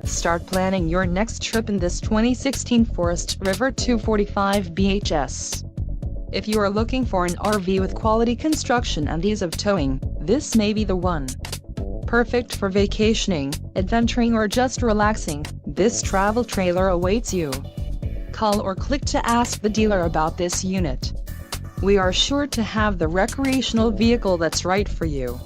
Start planning your next trip in this 2016 Forest River 245 BHS. If you are looking for an RV with quality construction and ease of towing, this may be the one. Perfect for vacationing, adventuring or just relaxing, this travel trailer awaits you. Call or click to ask the dealer about this unit. We are sure to have the recreational vehicle that's right for you.